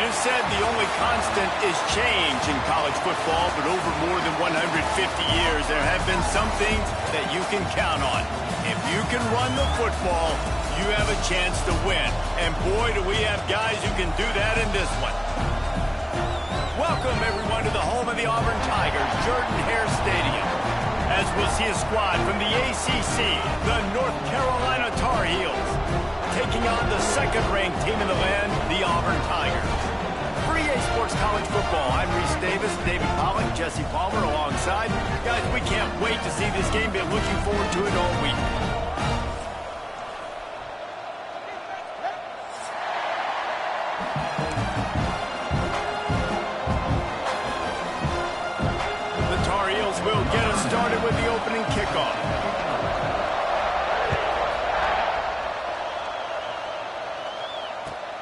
It is said the only constant is change in college football, but over more than 150 years, there have been some things that you can count on. If you can run the football, you have a chance to win. And boy, do we have guys who can do that in this one. Welcome, everyone, to the home of the Auburn Tigers, Jordan-Hare Stadium, as we'll see a squad from the ACC, the North Carolina Tar Heels, taking on the second-ranked team in the land, the Auburn Tigers. For EA Sports College Football, I'm Reese Davis, David Pollack, Jesse Palmer alongside. Guys, we can't wait to see this game. Been looking forward to it all week. The Tar Heels will get us started with the opening kickoff.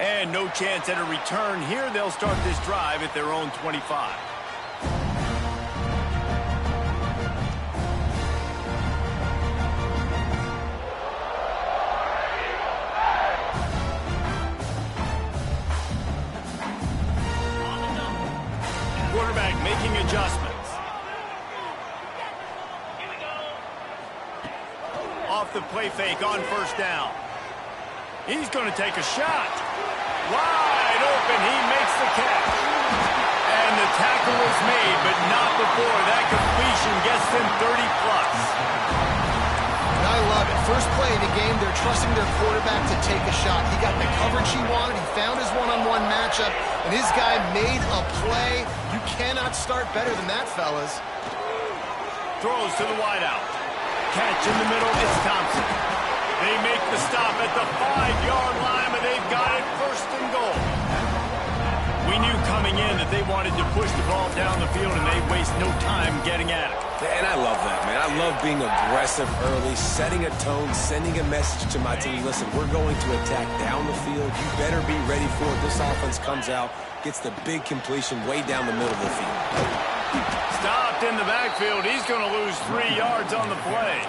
And no chance at a return here. They'll start this drive at their own 25. Quarterback making adjustments. Off the play fake on first down. He's going to take a shot. Wide open, he makes the catch. And the tackle is made, but not before that completion gets them 30-plus. I love it. First play of the game, they're trusting their quarterback to take a shot. He got the coverage he wanted. He found his one-on-one matchup, and his guy made a play. You cannot start better than that, fellas. Throws to the wideout. Catch in the middle, it's Thompson. They make the stop at the 5-yard line, but they've got it first and goal. We knew coming in that they wanted to push the ball down the field, and they waste no time getting at it. And I love that, man. I love being aggressive early, setting a tone, sending a message to my team. Listen, we're going to attack down the field. You better be ready for it. This offense comes out, gets the big completion way down the middle of the field. Stopped in the backfield. He's going to lose 3 yards on the play.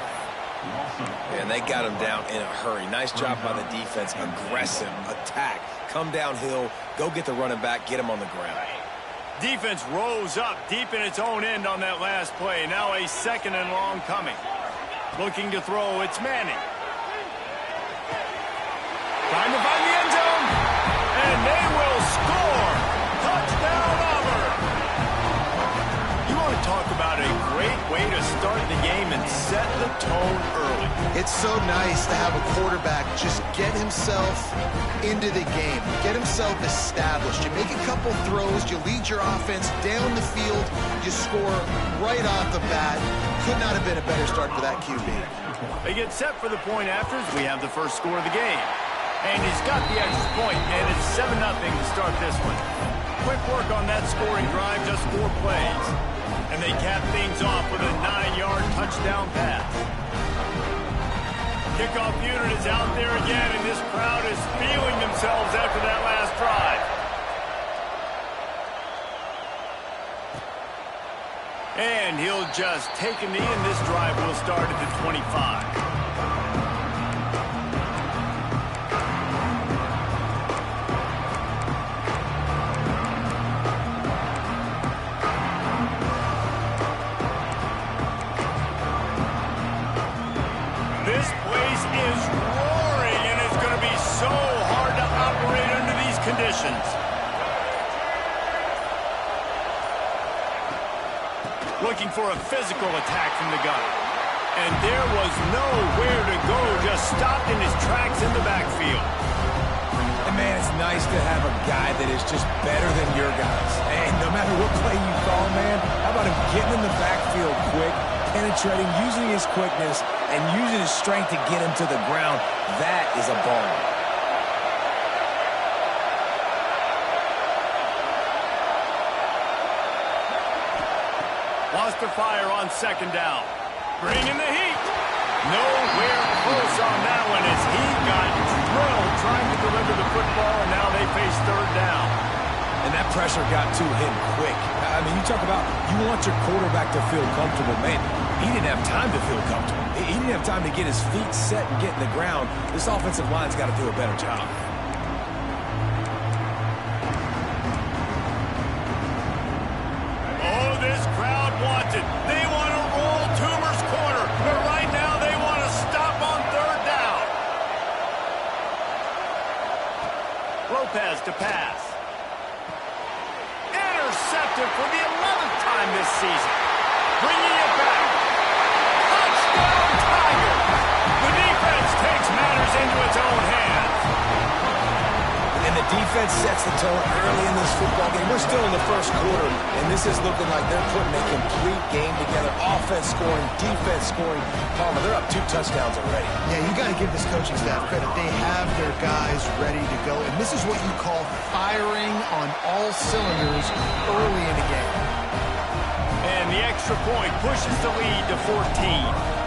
And they got him down in a hurry. Nice job by the defense. Aggressive attack. Come downhill. Go get the running back. Get him on the ground. Defense rose up deep in its own end on that last play. Now a second and long coming. Looking to throw. It's Manning. Trying to find the end zone. And they will score. Touchdown, Auburn. You want to talk about a great way to start the game and set the tone early. It's so nice to have a quarterback just get himself into the game, get himself established. You make a couple throws, you lead your offense down the field, you score right off the bat. Could not have been a better start for that QB. They get set for the point after as we have the first score of the game. And he's got the extra point, and it's 7-0 to start this one. Quick work on that scoring drive, just 4 plays. And they cap things off with a 9-yard touchdown pass. Kickoff unit is out there again, and this crowd is feeling themselves after that last drive. And he'll just take a knee, and this drive will start at the 25. This place is roaring, and it's going to be so hard to operate under these conditions. Looking for a physical attack from the gun. And there was nowhere to go, just stopped in his tracks in the backfield. And man, it's nice to have a guy that is just better than your guys. And no matter what play you call, man, how about him getting in the backfield quick, penetrating, using his quickness, and using his strength to get him to the ground. That is a ball. Lost to fire on second down. Bringing the heat. Nowhere close on that one as he got drilled trying to deliver the football, and now they face third down. And that pressure got to him quick. I mean, you talk about you want your quarterback to feel comfortable. Man, he didn't have time to feel comfortable. He didn't have time to get his feet set and get in the ground. This offensive line's got to do a better job. season. Bringing it back. Touchdown, Tigers! The defense takes matters into its own hands. And the defense sets the tone early in this football game. We're still in the first quarter, and this is looking like they're putting a complete game together. Offense scoring, defense scoring. Palmer, they're up 2 touchdowns already. Yeah, you got to give this coaching staff credit. They have their guys ready to go, and this is what you call firing on all cylinders early in the game. And the extra point pushes the lead to 14.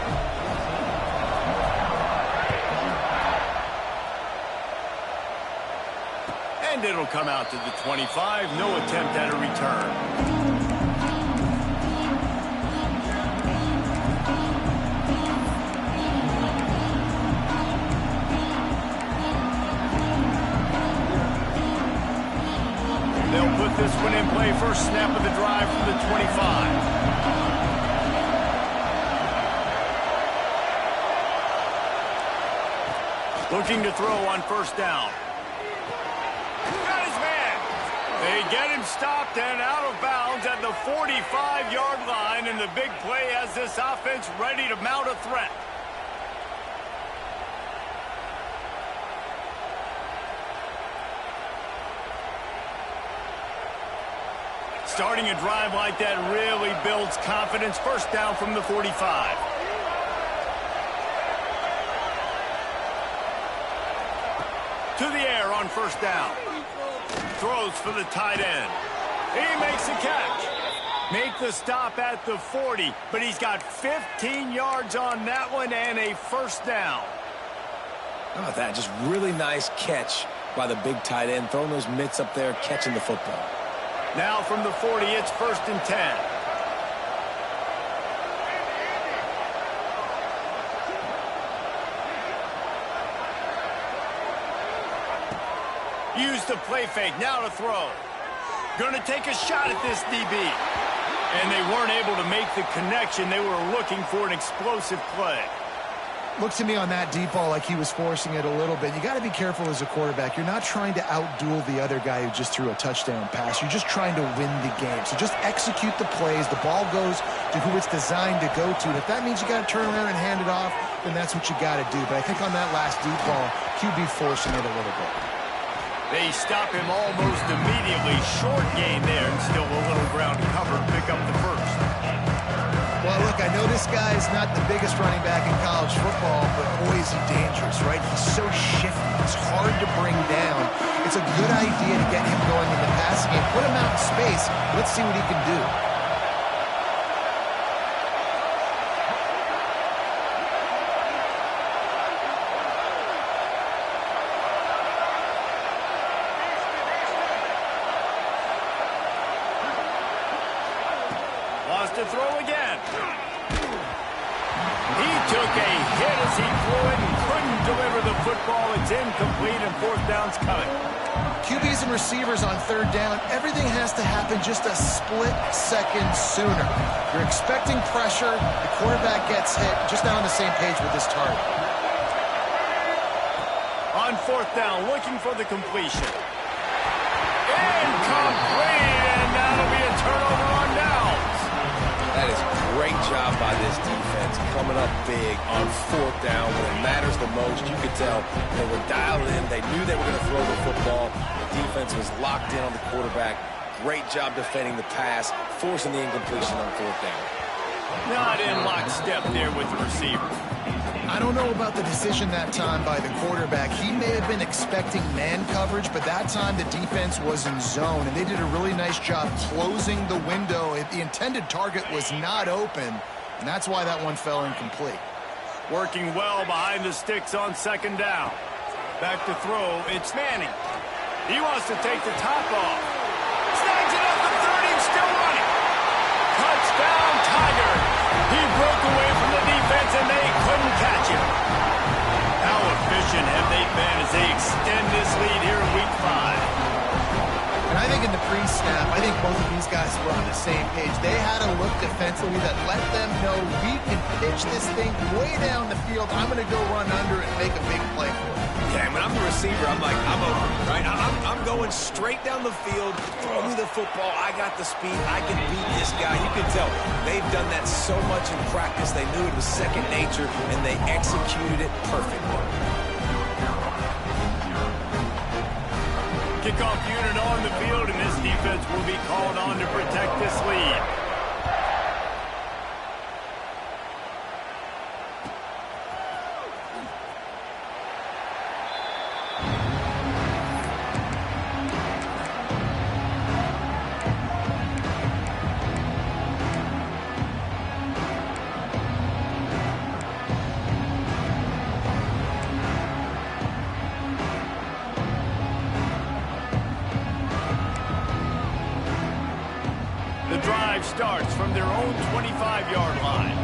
And it'll come out to the 25. No attempt at a return. They'll put this one in play. First snap of the drive from the 25. Looking to throw on first down. They get him stopped and out of bounds at the 45-yard line, and the big play has this offense ready to mount a threat. Starting a drive like that really builds confidence. First down from the 45. To the air on first down. Throws for the tight end. He makes a catch. Make the stop at the 40, but he's got 15 yards on that one and a first down. How about that? Just really nice catch by the big tight end, throwing those mitts up there, catching the football. Now from the 40, it's 1st and 10. Use the play fake, now to throw. Going to take a shot at this DB. And they weren't able to make the connection. They were looking for an explosive play. Looked to me on that deep ball like he was forcing it a little bit. You got to be careful as a quarterback. You're not trying to outduel the other guy who just threw a touchdown pass. You're just trying to win the game. So just execute the plays. The ball goes to who it's designed to go to. And if that means you got to turn around and hand it off, then that's what you got to do. But I think on that last deep ball, QB forcing it a little bit. They stop him almost immediately. Short gain there, and still a little ground cover. Pick up the first. Well, look, I know this guy is not the biggest running back in college football, but boy, is he dangerous, right? He's so shifty. It's hard to bring down. It's a good idea to get him going in the passing game. Put him out in space. Let's see what he can do. To throw again. He took a hit as he threw it and couldn't deliver the football. It's incomplete and 4th down's coming. QBs and receivers on 3rd down, everything has to happen just a split second sooner. You're expecting pressure, the quarterback gets hit, just not on the same page with this target. On 4th down, looking for the completion. Incomplete, and that'll be a turnover on downs. That is a great job by this defense, coming up big on 4th down when it matters the most. You could tell they were dialed in. They knew they were going to throw the football. The defense was locked in on the quarterback. Great job defending the pass, forcing the incompletion on 4th down. Not in lockstep there with the receiver. I don't know about the decision that time by the quarterback. He may have been expecting man coverage, but that time the defense was in zone, and they did a really nice job closing the window. The intended target was not open, and that's why that one fell incomplete. Working well behind the sticks on 2nd down. Back to throw, it's Manning. He wants to take the top off. Snags it up the 30, still running. Touchdown, Tigers. He broke away from the defense, and they couldn't catch him. How efficient have they been as they extend this lead here in Week 5? And I think in the pre-snap, I think both of these guys were on the same page. They had to look to defensively that let them know we can pitch this thing way down the field. I'm going to go run under and make a big play for it. Yeah, when I'm the receiver, I'm like, I'm open, right? I'm going straight down the field. Throw me the football. I got the speed. I can beat this guy. You can tell they've done that so much in practice. They knew it was second nature, and they executed it perfectly. Kickoff unit on the field, and this defense will be called on to protect this lead. The drive starts from their own 25-yard line.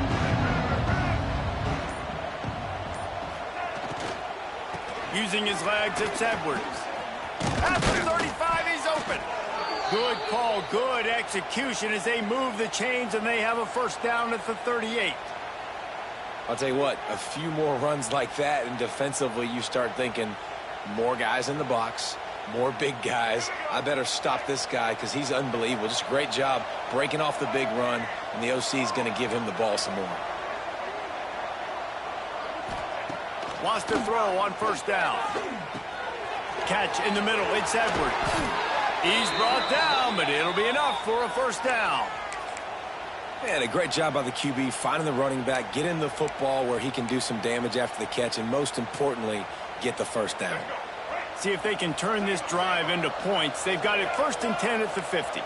Using his legs, it's Edwards. At the 35, he's open. Good call, good execution as they move the chains, and they have a first down at the 38. I'll tell you what, a few more runs like that, and defensively you start thinking more guys in the box, more big guys. I better stop this guy because he's unbelievable. Just a great job breaking off the big run, and the OC is going to give him the ball some more. Wants to throw on first down. Catch in the middle. It's Edwards. He's brought down, but it'll be enough for a first down. Man, a great job by the QB finding the running back, getting the football where he can do some damage after the catch, and most importantly, get the first down. See if they can turn this drive into points. They've got it 1st and 10 at the 50.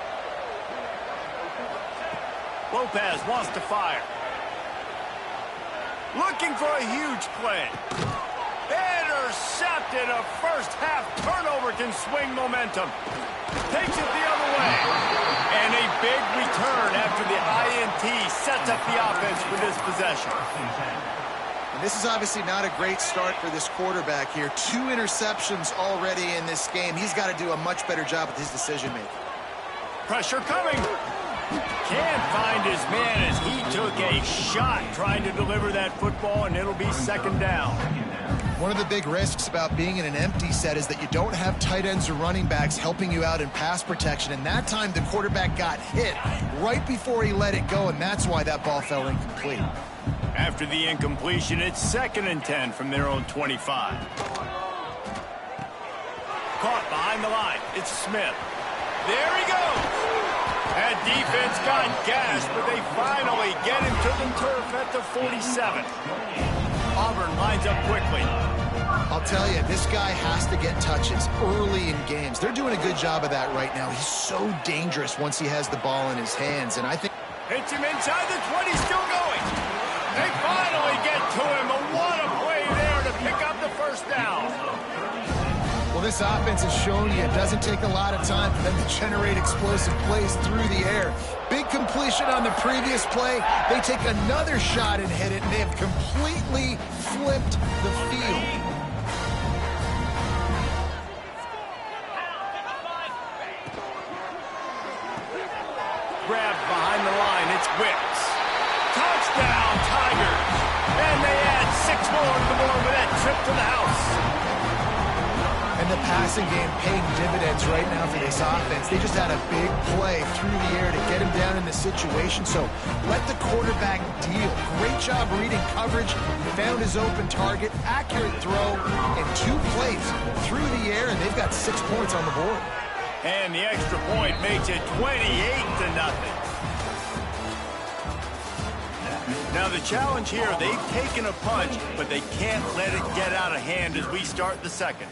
Lopez wants to fire. Looking for a huge play. Intercepted. A first-half turnover can swing momentum. Takes it the other way. And a big return after the INT sets up the offense for this possession. And this is obviously not a great start for this quarterback here. 2 interceptions already in this game. He's got to do a much better job with his decision-making. Pressure coming. Can't find his man as he took a shot trying to deliver that football, and it'll be second down. One of the big risks about being in an empty set is that you don't have tight ends or running backs helping you out in pass protection. And that time the quarterback got hit right before he let it go, and that's why that ball fell incomplete. After the incompletion, it's 2nd and 10 from their own 25. Caught behind the line. It's Smith. There he goes. That defense got gashed, but they finally get him to the turf at the 47. Auburn lines up quickly. I'll tell you, this guy has to get touches early in games. They're doing a good job of that right now. He's so dangerous once he has the ball in his hands, and I think... Hits him inside the 20, still going. They finally get to him. What a play there to pick up the first down. Well, this offense has shown you it doesn't take a lot of time for them to generate explosive plays through the air. Big completion on the previous play. They take another shot and hit it, and they have completely flipped the field. Grabbed behind the line, it's Wicks. Touchdown, Tigers. And they add 6 more to the board with that trip to the house. And the passing game paying dividends right now for this offense. They just had a big play through the air to get him down in the situation. So let the quarterback deal. Great job reading coverage. Found his open target. Accurate throw. And 2 plays through the air. And they've got 6 points on the board. And the extra point makes it 28-0. Now the challenge here, they've taken a punch, but they can't let it get out of hand as we start the second.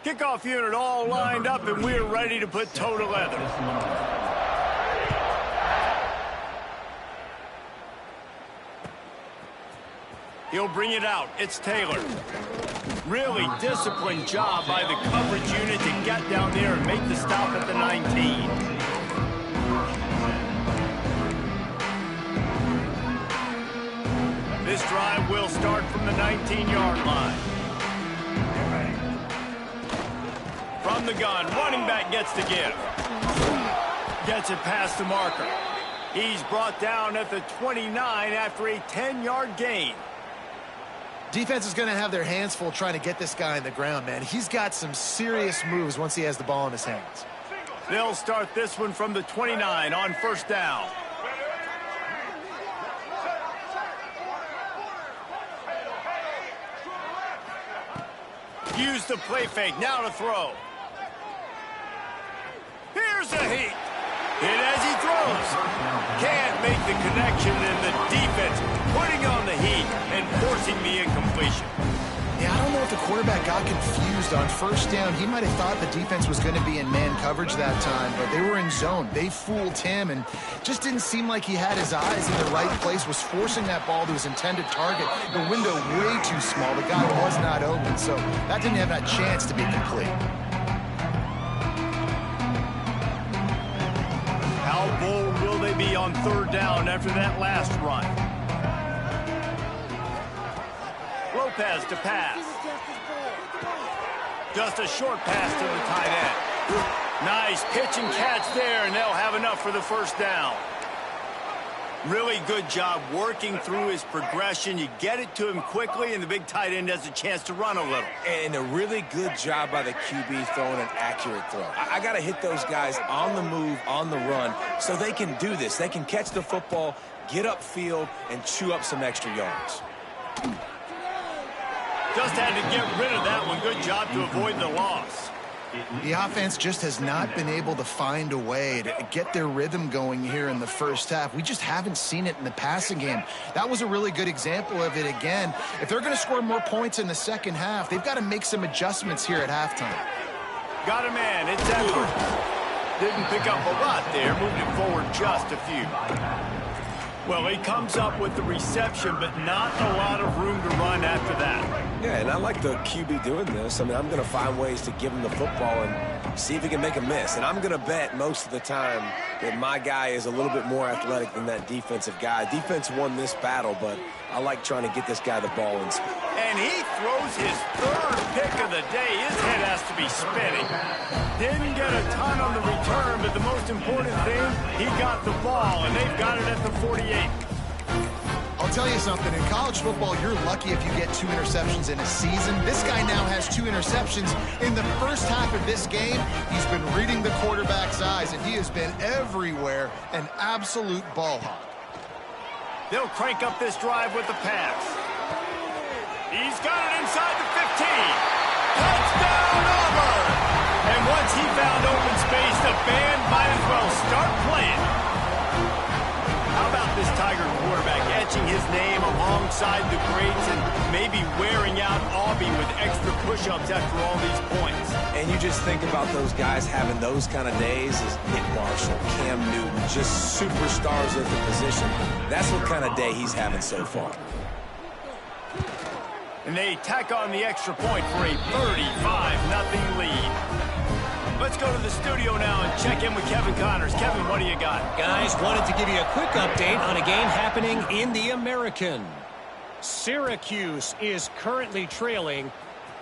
Kickoff unit all lined up, and we're ready to put toe to leather. He'll bring it out. It's Taylor. Really disciplined job by the coverage unit to get down there and make the stop at the 19. This drive will start from the 19-yard line. from the gun. Running back gets the give. Gets it past the marker. He's brought down at the 29 after a 10-yard gain. Defense is going to have their hands full trying to get this guy on the ground, man. He's got some serious moves once he has the ball in his hands. They'll start this one from the 29 on first down. Use the play fake. Now to throw. Here's a heat. Hit as he throws. Can't make the connection, and the defense putting on the heat and forcing the incompletion. Yeah, I don't know if the quarterback got confused on first down. He might have thought the defense was going to be in man coverage that time, but they were in zone. They fooled him, and just didn't seem like he had his eyes in the right place, was forcing that ball to his intended target. The window way too small. The guy was not open, so that didn't have that chance to be complete. How bold will they be on third down after that last run? Lopez to pass. Just a short pass to the tight end. Nice pitch and catch there, and they'll have enough for the first down. Really good job working through his progression. You get it to him quickly, and the big tight end has a chance to run a little. And a really good job by the QB throwing an accurate throw. I got to hit those guys on the move, on the run, so they can do this. They can catch the football, get upfield, and chew up some extra yards. Just had to get rid of that one. Good job to avoid the loss. The offense just has not been able to find a way to get their rhythm going here in the first half. We just haven't seen it in the passing game. That was a really good example of it again. If they're going to score more points in the second half, they've got to make some adjustments here at halftime. Got a man. It's Edwards. Didn't pick up a lot there. Moved it forward just a few. Well, he comes up with the reception, but not a lot of room to run after that. Yeah, and I like the QB doing this. I mean, I'm going to find ways to give him the football and see if he can make a miss. And I'm going to bet most of the time that my guy is a little bit more athletic than that defensive guy. Defense won this battle, but I like trying to get this guy the ball in speed. And he throws his third pick of the day. His head has to be spinning. Didn't get a ton on the return, but the most important thing, he got the ball, and they've got it at the 48. I'll tell you something. In college football, you're lucky if you get 2 interceptions in a season. This guy now has 2 interceptions. In the first half of this game, he's been reading the quarterback's eyes, and he has been everywhere, an absolute ball hawk. They'll crank up this drive with the pass. He's got it inside the 15. Touchdown, Auburn! And once he found open space, the band might as well start playing. How about this Tiger quarterback etching his name alongside the greats and maybe wearing out Aubie with extra push-ups after all these points? And you just think about those guys having those kind of days as Nick Marshall, Cam Newton, just superstars at the position. That's what kind of day he's having so far. And they tack on the extra point for a 35-0 lead. Let's go to the studio now and check in with Kevin Connors. Kevin, what do you got? Guys, wanted to give you a quick update on a game happening in the American. Syracuse is currently trailing,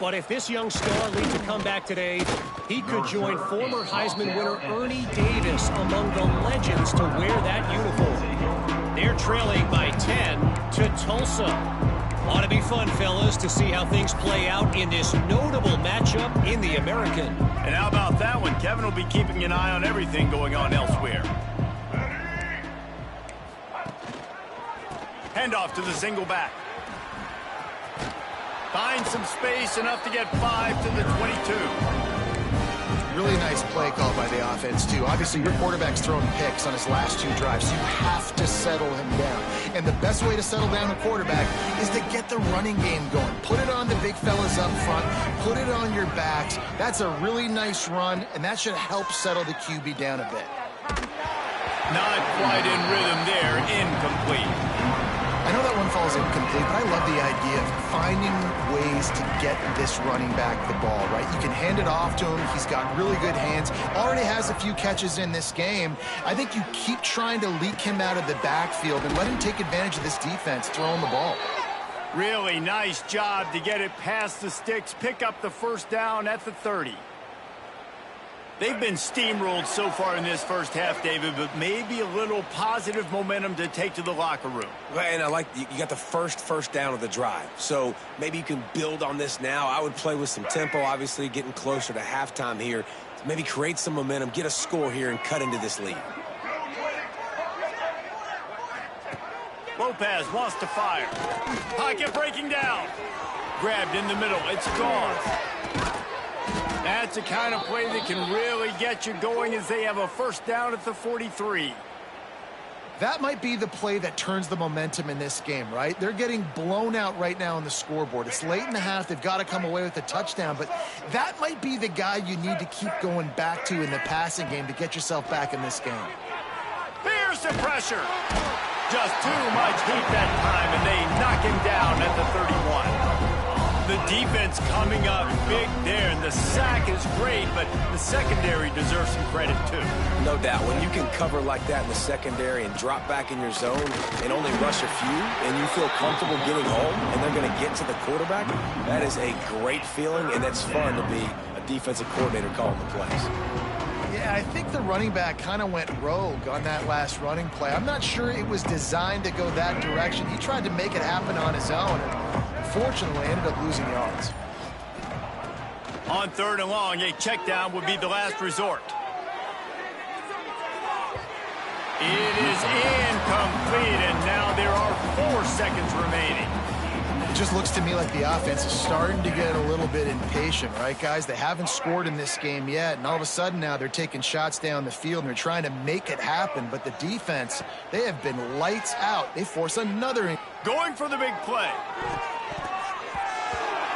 but if this young star leads a comeback today, he could join former Heisman winner Ernie Davis among the legends to wear that uniform. They're trailing by 10 to Tulsa. Ought to be fun, fellas, to see how things play out in this notable matchup in the American. And how about that one? Kevin will be keeping an eye on everything going on elsewhere. Handoff to the single back. Finds some space, enough to get 5 to the 22. Really nice play call by the offense, too. Obviously, your quarterback's throwing picks on his last 2 drives, so you have to settle him down. And the best way to settle down a quarterback is to get the running game going. Put it on the big fellas up front. Put it on your backs. That's a really nice run, and that should help settle the QB down a bit. Not quite in rhythm there. Incomplete. I know that one falls incomplete, but I love the idea of finding ways to get this running back the ball, right? You can hand it off to him. He's got really good hands. Already has a few catches in this game. I think you keep trying to leak him out of the backfield and let him take advantage of this defense throwing the ball. Really nice job to get it past the sticks, pick up the first down at the 30. They've been steamrolled so far in this first half, David, but maybe a little positive momentum to take to the locker room. And I like you got the first down of the drive. So maybe you can build on this now. I would play with some tempo, obviously getting closer to halftime here. Maybe create some momentum, get a score here, and cut into this lead. Lopez wants to fire. Pocket breaking down. Grabbed in the middle. It's gone. That's the kind of play that can really get you going as they have a first down at the 43. That might be the play that turns the momentum in this game, right? They're getting blown out right now on the scoreboard. It's late in the half. They've got to come away with a touchdown, but that might be the guy you need to keep going back to in the passing game to get yourself back in this game. Here's the pressure. Just too much heat that time, and they knock him down at the 31. The defense coming up big there, and the sack is great, but the secondary deserves some credit too. No doubt. When you can cover like that in the secondary and drop back in your zone and only rush a few, and you feel comfortable getting home, and they're going to get to the quarterback, that is a great feeling, and that's fun to be a defensive coordinator calling the plays. Yeah, I think the running back kind of went rogue on that last running play. I'm not sure it was designed to go that direction. He tried to make it happen on his own, and unfortunately ended up losing yards. On 3rd and long, a check down would be the last resort. It is incomplete, and now there are 4 seconds remaining. It just looks to me like the offense is starting to get a little bit impatient, right, guys? They haven't scored in this game yet, and all of a sudden now they're taking shots down the field, and they're trying to make it happen. But the defense, they have been lights out. They force another. Going for the big play.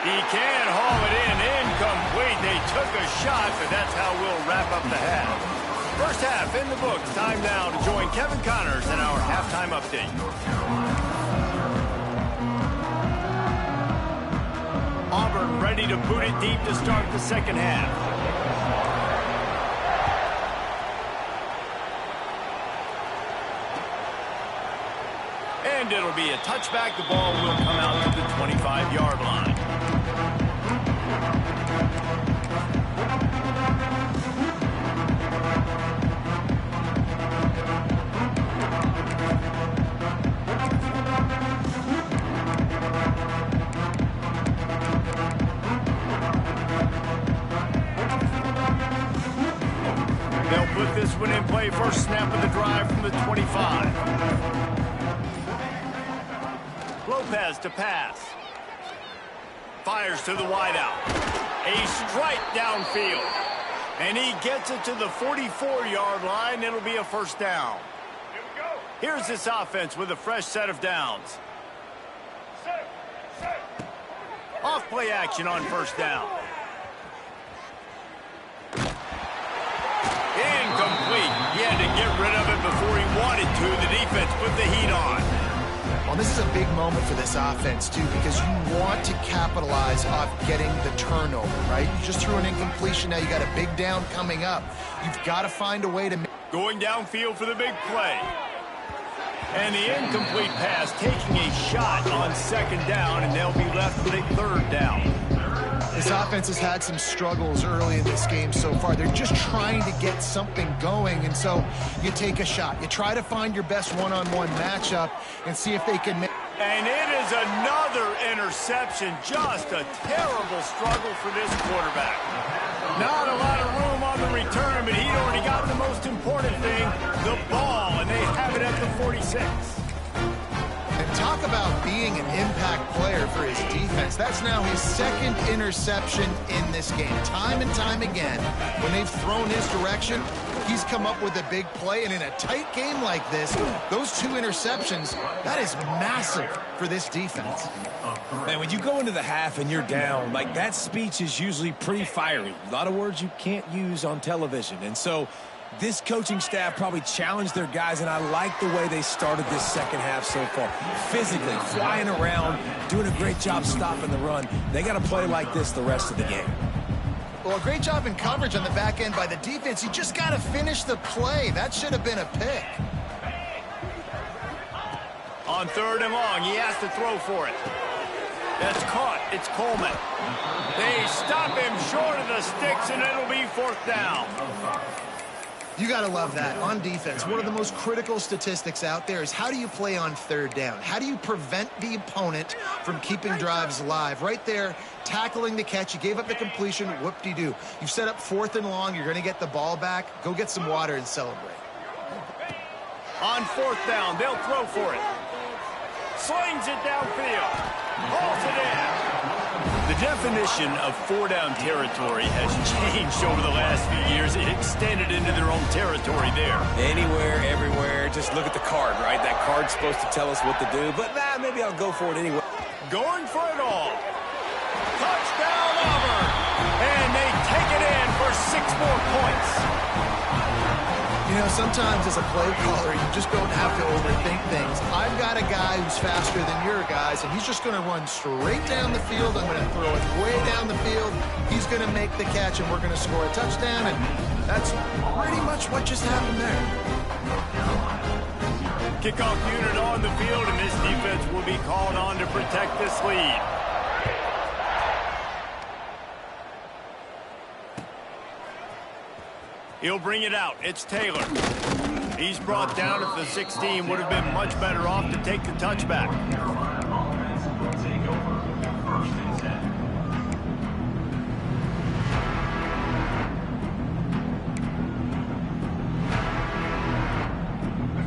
He can haul it in. Incomplete. They took a shot, but that's how we'll wrap up the half. First half in the books. Time now to join Kevin Connors in our halftime update. Auburn ready to boot it deep to start the second half. And it'll be a touchback. The ball will come out to the 25-yard line. They'll put this one in play. First snap of the drive from the 25. Lopez to pass. Fires to the wideout. A strike downfield. And he gets it to the 44-yard line. It'll be a first down. Here's this offense with a fresh set of downs. Off play action on first down. Incomplete. He had to get rid of it before he wanted to. The defense put the heat on. Well, this is a big moment for this offense, too, because you want to capitalize off getting the turnover, right? You just threw an incompletion. Now you got a big down coming up. You've got to find a way to make... Going downfield for the big play. And the incomplete pass taking a shot on second down, and they'll be left with a third down. This offense has had some struggles early in this game so far. They're just trying to get something going, and so you take a shot. You try to find your best one-on-one matchup and see if they can make... And it is another interception. Just a terrible struggle for this quarterback. Not a lot of room on the return, but he'd already got the most important thing, the ball, and they have it at the 46. And talk about being an impact player for his defense. That's now his second interception in this game. Time and time again, when they've thrown his direction, he's come up with a big play. And in a tight game like this, those 2 interceptions, that is massive for this defense. Man, when you go into the half and you're down, like that speech is usually pretty fiery. A lot of words you can't use on television. And so this coaching staff probably challenged their guys, and I like the way they started this second half so far. Physically, flying around, doing a great job stopping the run. They got to play like this the rest of the game. Well, a great job in coverage on the back end by the defense. You just got to finish the play. That should have been a pick. On 3rd and long, he has to throw for it. That's caught. It's Coleman. They stop him short. short of the sticks, and it'll be 4th down. You got to love that. On defense, one of the most critical statistics out there is how do you play on 3rd down? How do you prevent the opponent from keeping drives alive? Right there, tackling the catch. You gave up the completion. Whoop-de-doo. You've set up 4th and long. You're going to get the ball back. Go get some water and celebrate. On 4th down, they'll throw for it. Slings it downfield. Hauls it in. The definition of 4-down territory has changed over the last few years. It extended into their own territory there. Anywhere, everywhere. Just look at the card, right? That card's supposed to tell us what to do, but maybe I'll go for it anyway. Going for it all. Touchdown, Auburn. And they take it in for 6 more points. You know, sometimes as a play caller, you just don't have to overthink things. I've got a guy who's faster than your guys, and he's just going to run straight down the field. I'm going to throw it way down the field. He's going to make the catch, and we're going to score a touchdown, and that's pretty much what just happened there. Kickoff unit on the field, and this defense will be called on to protect this lead. He'll bring it out. It's Taylor. He's brought down at the 16. Would have been much better off to take the touchback.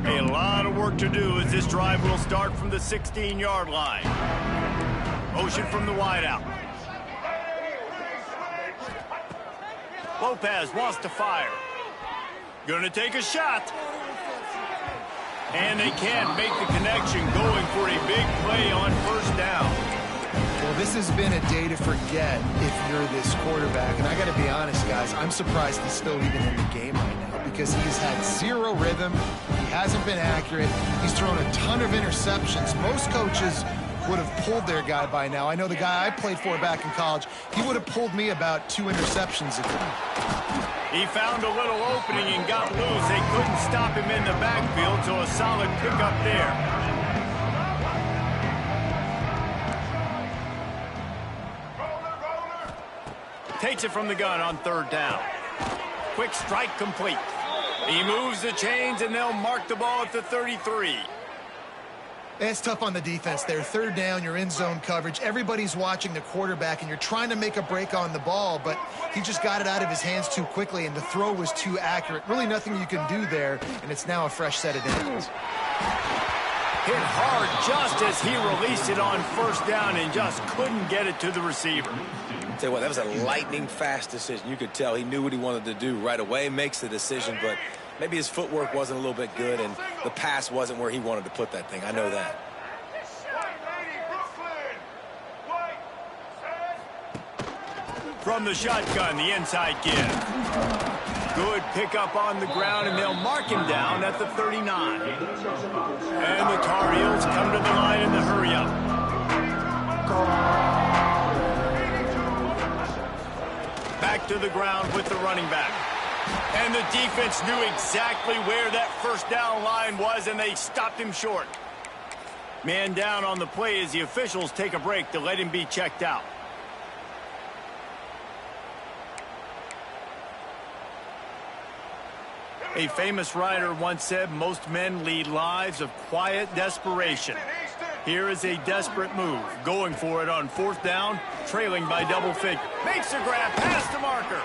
A lot of work to do as this drive will start from the 16-yard line. Motion from the wideout. Lopez wants to fire. Going to take a shot. And they can't make the connection, going for a big play on 1st down. Well, this has been a day to forget if you're this quarterback. And I got to be honest, guys, I'm surprised he's still even in the game right now because he's had 0 rhythm. He hasn't been accurate. He's thrown a ton of interceptions. Most coaches would have pulled their guy by now. I know the guy I played for back in college, he would have pulled me about 2 interceptions ago. He found a little opening and got loose. They couldn't stop him in the backfield, so a solid pickup there. Takes it from the gun on 3rd down. Quick strike complete. He moves the chains, and they'll mark the ball at the 33. It's tough on the defense there. 3rd down, you're in zone coverage. Everybody's watching the quarterback, and you're trying to make a break on the ball, but he just got it out of his hands too quickly, and the throw was too accurate. Really nothing you can do there, and it's now a fresh set of downs. Hit hard just as he released it on 1st down and just couldn't get it to the receiver. Tell you what, that was a lightning-fast decision. You could tell he knew what he wanted to do right away, makes the decision, but maybe his footwork wasn't a little bit good, and the pass wasn't where he wanted to put that thing. I know that. From the shotgun, the inside give. Good pickup on the ground, and they'll mark him down at the 39. And the Tar Heels come to the line in the hurry-up. Back to the ground with the running back. And the defense knew exactly where that 1st down line was, and they stopped him short. Man down on the play as the officials take a break to let him be checked out. A famous writer once said, most men lead lives of quiet desperation. Here is a desperate move, going for it on 4th down, trailing by double figure. Makes the grab past the marker.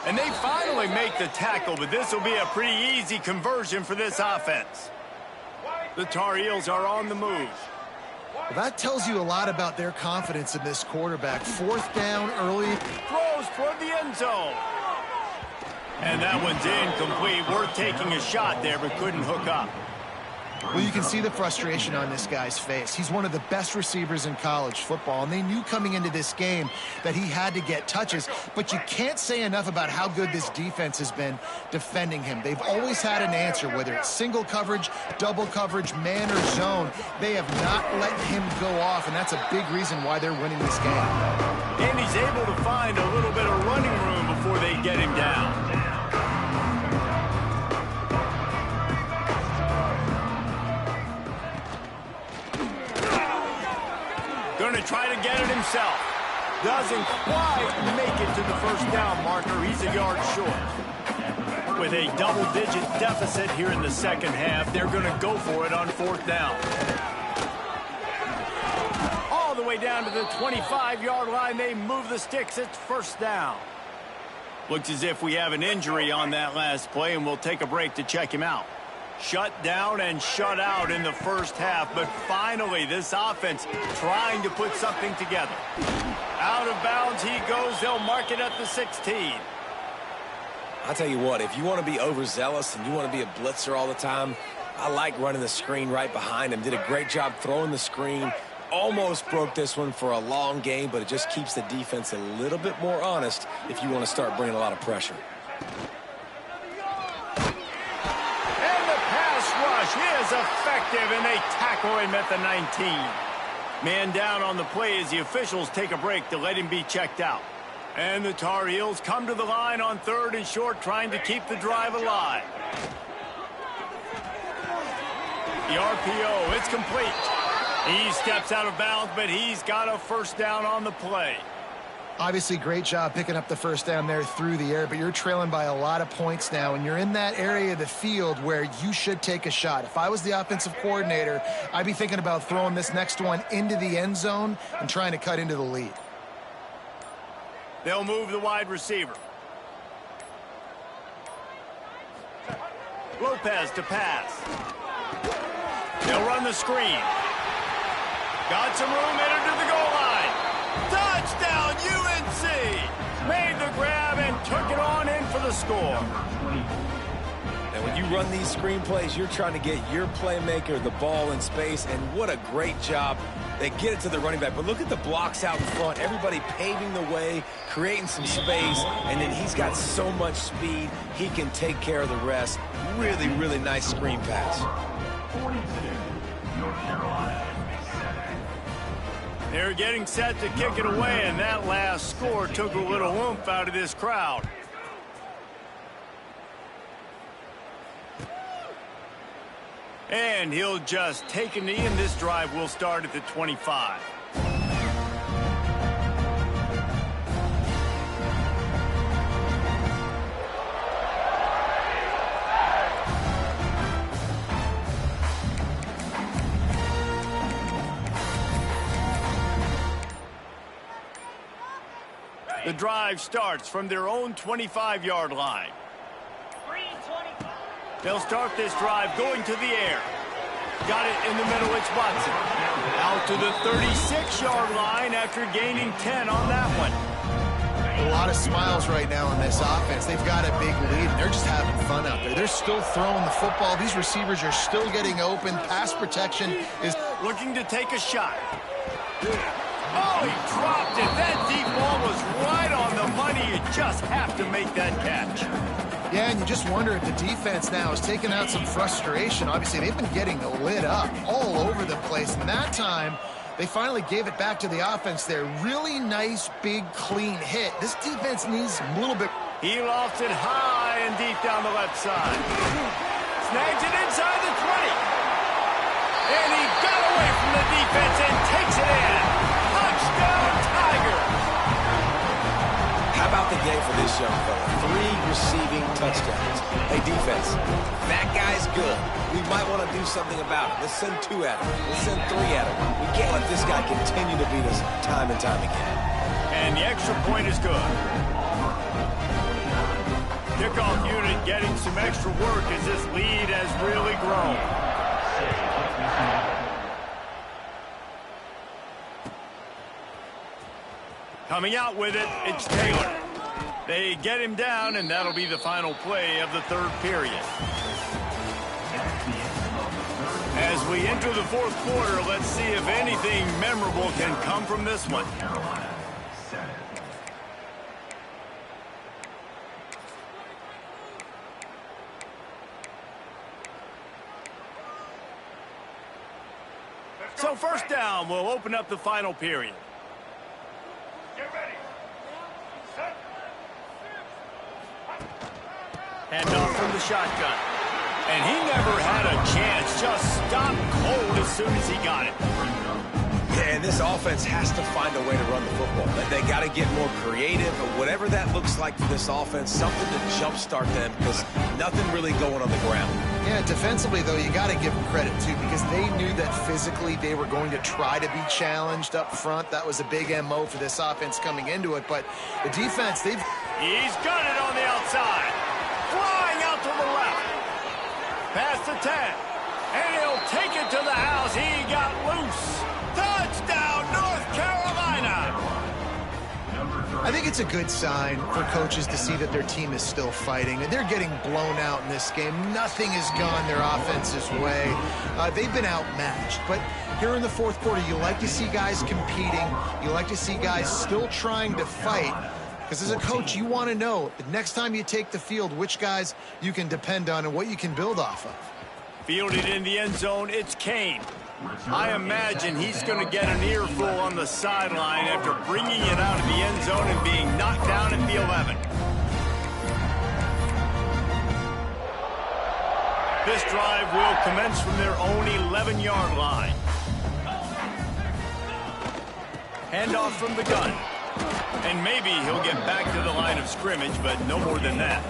And they finally make the tackle, but this will be a pretty easy conversion for this offense. The Tar Heels are on the move. Well, that tells you a lot about their confidence in this quarterback. 4th down early. Throws toward the end zone. And that one's incomplete. Worth taking a shot there, but couldn't hook up. Well, you can see the frustration on this guy's face. He's one of the best receivers in college football, and they knew coming into this game that he had to get touches, but you can't say enough about how good this defense has been defending him. They've always had an answer, whether it's single coverage, double coverage, man or zone. They have not let him go off, and that's a big reason why they're winning this game. And he's able to find a little bit of running room before they get him down. Going to try to get it himself. Doesn't quite make it to the first down marker. He's a yard short. With a double-digit deficit here in the second half, they're going to go for it on fourth down. All the way down to the 25-yard line, they move the sticks. It's first down. Looks as if we have an injury on that last play, and we'll take a break to check him out. Shut down and shut out in the first half, but finally this offense trying to put something together. Out of bounds he goes. They'll mark it at the 16. I'll tell you what, if you want to be overzealous and you want to be a blitzer all the time, I like running the screen right behind him. Did a great job throwing the screen. Almost broke this one for a long game, but it just keeps the defense a little bit more honest if you want to start bringing a lot of pressure. And the pass rush is effective, and they tackle him at the 19. Man down on the play as the officials take a break to let him be checked out. And the Tar Heels come to the line on 3rd and short, trying to keep the drive alive. The RPO, it's complete. He steps out of bounds, but he's got a first down on the play. Obviously, great job picking up the first down there through the air, but you're trailing by a lot of points now, and you're in that area of the field where you should take a shot. If I was the offensive coordinator, I'd be thinking about throwing this next one into the end zone and trying to cut into the lead. They'll move the wide receiver. Lopez to pass. They'll run the screen. Got some room, entered to the goal line. Touchdown, UNC! Made the grab and took it on in for the score. And when you run these screen plays, you're trying to get your playmaker the ball in space, and what a great job. They get it to the running back, but look at the blocks out in front. Everybody paving the way, creating some space, and then he's got so much speed, he can take care of the rest. Really, really nice screen pass. 42, North Carolina. They're getting set to kick it away, and that last score took a little oomph out of this crowd. And he'll just take a knee, and this drive will start at the 25. The drive starts from their own 25-yard line. They'll start this drive going to the air. Got it in the middle, it's Watson. Out to the 36-yard line after gaining 10 on that one. A lot of smiles right now on this offense. They've got a big lead, and they're just having fun out there. They're still throwing the football. These receivers are still getting open. Pass protection is looking to take a shot. Oh, he dropped it. That deep ball was right on the money. You just have to make that catch. Yeah, and you just wonder if the defense now is taking out some frustration. Obviously, they've been getting lit up all over the place. And that time, they finally gave it back to the offense there. Really nice, big, clean hit. This defense needs a little bit. He lofts it high and deep down the left side. Snags it inside the 20. And he got away from the defense and takes it in. Touchdown, Tigers. How about the day for this young fella? 3 receiving touchdowns. Hey, defense, that guy's good. We might want to do something about it. Let's send 2 at him. Let's send 3 at him. We can't let this guy continue to beat us time and time again. And the extra point is good. Kickoff unit getting some extra work as this lead has really grown. Coming out with it, it's Taylor. They get him down, and that'll be the final play of the 3rd period. As we enter the 4th quarter, let's see if anything memorable can come from this one. So first down, we'll open up the final period. Hand off from the shotgun. And he never had a chance. Just stopped cold as soon as he got it. Yeah, and this offense has to find a way to run the football. They got to get more creative, or whatever that looks like for this offense, something to jumpstart them, because nothing really going on the ground. Yeah, defensively, though, you got to give them credit, too, because they knew that physically they were going to try to be challenged up front. That was a big MO for this offense coming into it. But the defense, He's got it on the outside. Flying out to the left. Past the 10. And he'll take it to the house. He got loose. Touchdown, North Carolina. I think it's a good sign for coaches to see that their team is still fighting. And they're getting blown out in this game. Nothing has gone their offense's way. They've been outmatched. But here in the fourth quarter, you like to see guys competing. You like to see guys still trying to fight. Because as a coach, you want to know the next time you take the field, which guys you can depend on and what you can build off of. Fielded in the end zone, it's Kane. I imagine he's going to get an earful on the sideline after bringing it out of the end zone and being knocked down at the 11. This drive will commence from their own 11-yard line. Handoff from the gun. And maybe he'll get back to the line of scrimmage, but no more than that.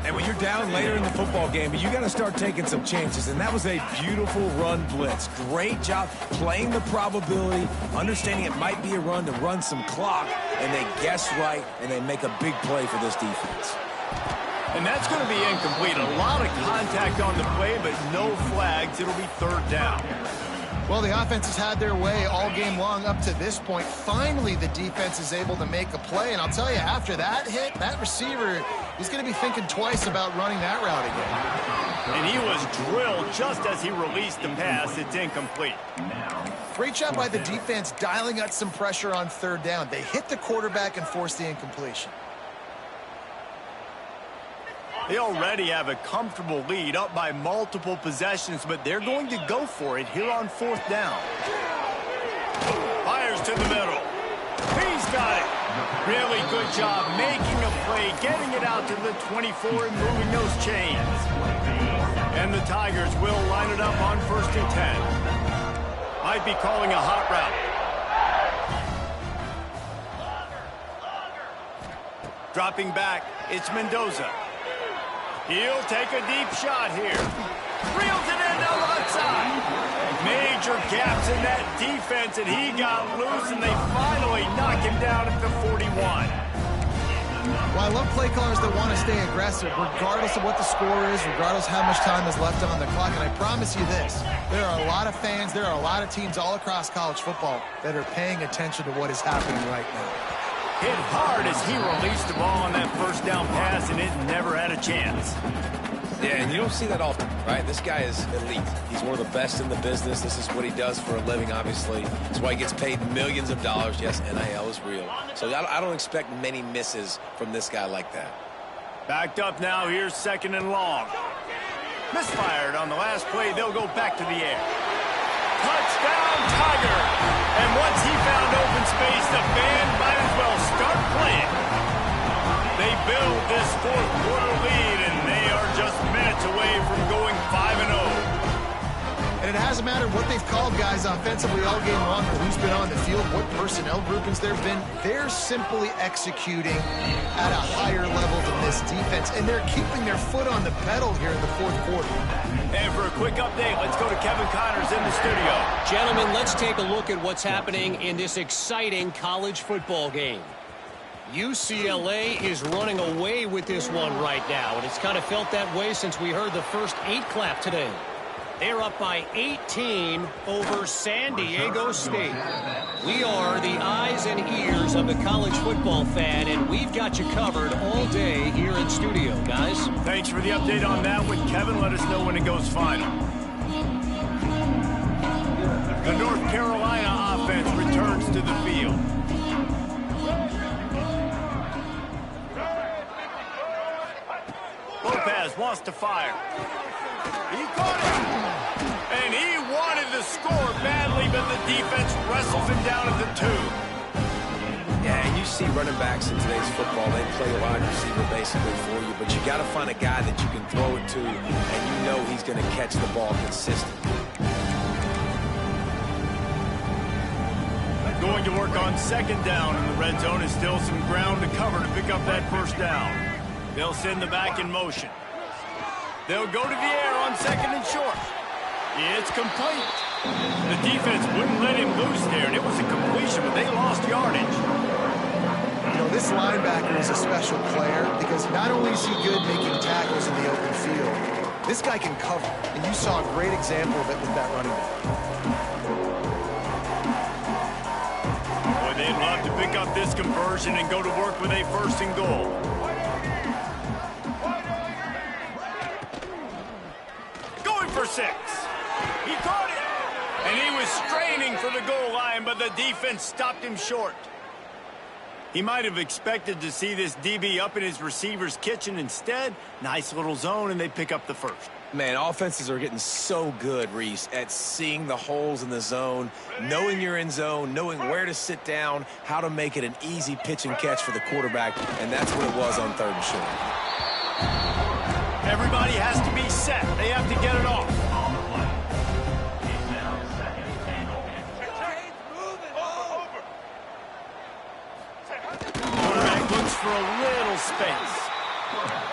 And when you're down later in the football game, you got to start taking some chances. And that was a beautiful run blitz. Great job playing the probability, understanding it might be a run to run some clock, and they guess right, and they make a big play for this defense. And that's going to be incomplete. A lot of contact on the play, but no flags. It'll be third down. Well, the offense has had their way all game long up to this point. Finally, the defense is able to make a play. And I'll tell you, after that hit, that receiver, he's going to be thinking twice about running that route again. And he was drilled just as he released the pass. It's incomplete. Great job by the defense dialing up some pressure on third down. They hit the quarterback and forced the incompletion. They already have a comfortable lead, up by multiple possessions, but they're going to go for it here on fourth down. Fires to the middle. He's got it. Really good job making a play, getting it out to the 24 and moving those chains. And the Tigers will line it up on 1st and 10. Might be calling a hot route. Dropping back, it's Mendoza. He'll take a deep shot here. Reels it in on the left side. Major gaps in that defense, and he got loose, and they finally knock him down at the 41. Well, I love play callers that want to stay aggressive, regardless of what the score is, regardless how much time is left on the clock. And I promise you this, there are a lot of fans, there are a lot of teams all across college football that are paying attention to what is happening right now. Hit hard as he released the ball on that first down pass, and it never had a chance. Yeah, and you don't see that often, right? This guy is elite. He's one of the best in the business. This is what he does for a living, obviously. That's why he gets paid millions of dollars. Yes, NIL is real. So I don't expect many misses from this guy like that. Backed up now. Here's 2nd and long. Misfired on the last play. They'll go back to the air. Touchdown, Tiger! And once he found open space, the band might as well start playing. They build this fourth quarter lead, and they are just minutes away from going 5-0. And it hasn't mattered what they've called guys offensively all game long or who's been on the field, what personnel groupings there have been. They're simply executing at a higher level than this defense, and they're keeping their foot on the pedal here in the fourth quarter. And for a quick update, let's go to Kevin Connors in the studio. Gentlemen, let's take a look at what's happening in this exciting college football game. UCLA is running away with this one right now, and it's kind of felt that way since we heard the first 8 clap today. They're up by 18 over San Diego State. We are the eyes and ears of the college football fan, and we've got you covered all day here in studio, guys. Thanks for the update on that one, Kevin. Let us know when it goes final. The North Carolina offense returns to the field. Lopez wants to fire. He caught it. And he wanted to score badly, but the defense wrestles him down at the 2. Yeah, and you see running backs in today's football, they play a wide receiver basically for you, but you got to find a guy that you can throw it to, and you know he's going to catch the ball consistently. Going to work on second down in the red zone. Is still some ground to cover to pick up that first down. They'll send the back in motion. They'll go to the air on second and short. It's complete. The defense wouldn't let him loose there, and it was a completion, but they lost yardage. You know, this linebacker is a special player because not only is he good making tackles in the open field, this guy can cover, and you saw a great example of it with that running back. Boy, they'd love to pick up this conversion and go to work with a first and goal. Going for 6. He caught it. And he was straining for the goal line, but the defense stopped him short. He might have expected to see this DB up in his receiver's kitchen. Instead, nice little zone, and they pick up the first. Man, offenses are getting so good, Reese, at seeing the holes in the zone, knowing you're in zone, knowing where to sit down, how to make it an easy pitch and catch for the quarterback, and that's what it was on third and short. Everybody has to be set. They have to get it off. For a little space.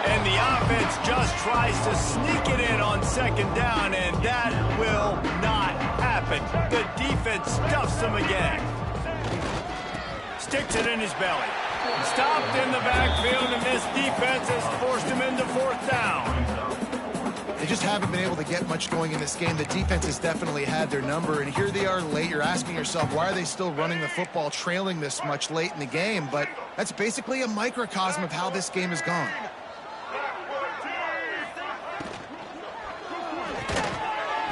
And the offense just tries to sneak it in on second down, and that will not happen. The defense stuffs them again. Sticks it in his belly. Stopped in the backfield, and this defense has forced him into fourth down. They just haven't been able to get much going in this game. The defense has definitely had their number, and here they are late. You're asking yourself, why are they still running the football, trailing this much late in the game? But that's basically a microcosm of how this game has gone.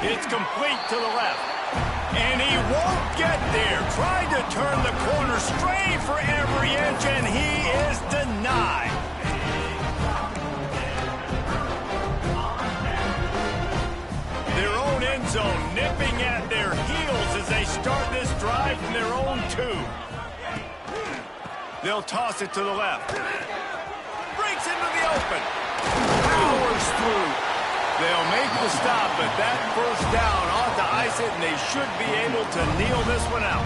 It's complete to the left. And he won't get there. Trying to turn the corner, straight for every inch, and he is denied. Their own end zone nipping at their heels as they start this drive from their own 2. They'll toss it to the left. Breaks into the open. Powers through. They'll make the stop, but that first down ought to ice it, and they should be able to kneel this one out.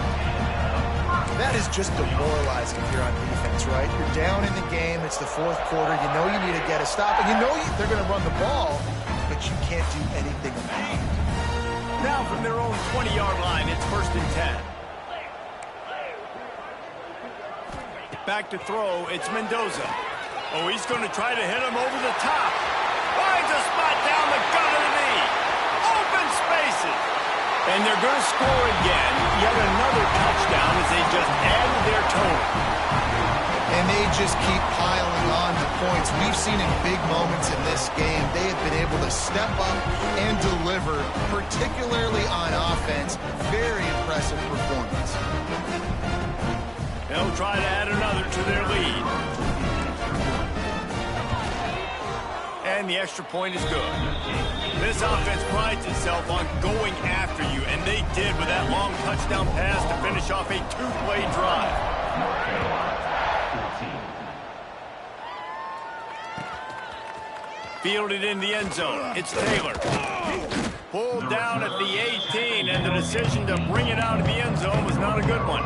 That is just demoralizing if you're on defense, right? You're down in the game. It's the fourth quarter. You know you need to get a stop, and you know they're going to run the ball, but you can't do anything about it. Now from their own 20-yard line, it's first and 10. Back to throw, it's Mendoza. Oh, he's going to try to hit him over the top. Finds a spot down the gut of the knee. Open spaces. And they're going to score again. Yet another touchdown as they just added their total. And they just keep piling on the points. We've seen in big moments in this game, they have been able to step up and deliver, particularly on offense. Very impressive performance. They'll try to add another to their lead. And the extra point is good. This offense prides itself on going after you, and they did with that long touchdown pass to finish off a 2-play drive. Fielded in the end zone. It's Taylor. Pulled down at the 18, and the decision to bring it out of the end zone was not a good one.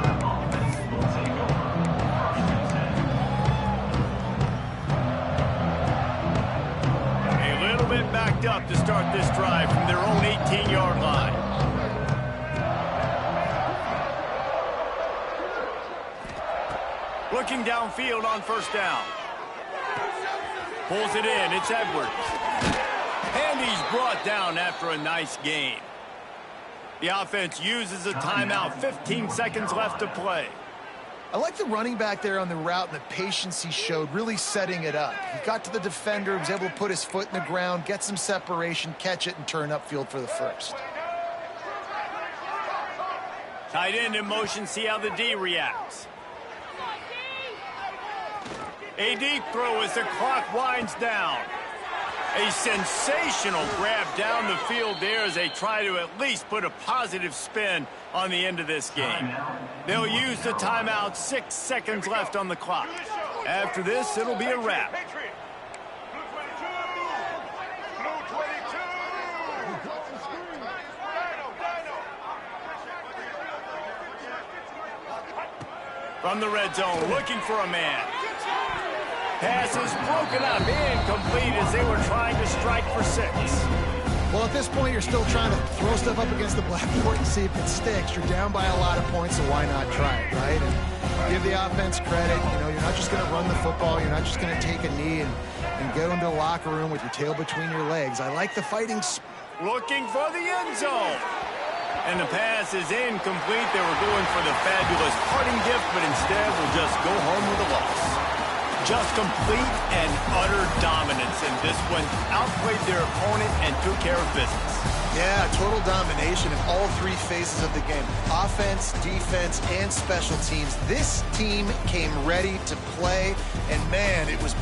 A little bit backed up to start this drive from their own 18-yard line. Looking downfield on first down. Pulls it in. It's Edwards. And he's brought down after a nice gain. The offense uses a timeout. 15 seconds left to play. I like the running back there on the route and the patience he showed, really setting it up. He got to the defender, was able to put his foot in the ground, get some separation, catch it, and turn upfield for the first. Tight end in motion. See how the D reacts. A deep throw as the clock winds down. A sensational grab down the field there as they try to at least put a positive spin on the end of this game. They'll use the timeout. 6 seconds left on the clock. After this, it'll be a wrap. From the red zone, looking for a man. Pass is broken up, incomplete as they were trying to strike for 6. Well, at this point, you're still trying to throw stuff up against the blackboard and see if it sticks. You're down by a lot of points, so why not try it, right? And give the offense credit. You know, you're not just going to run the football. You're not just going to take a knee and go into the locker room with your tail between your legs. I like the fighting. Looking for the end zone. And the pass is incomplete. They were going for the fabulous parting gift, but instead will just go home with a loss. Just complete and utter dominance in this one. Outplayed their opponent and took care of business. Yeah, total domination in all 3 phases of the game. Offense, defense, and special teams. This team came ready to play, and man, it was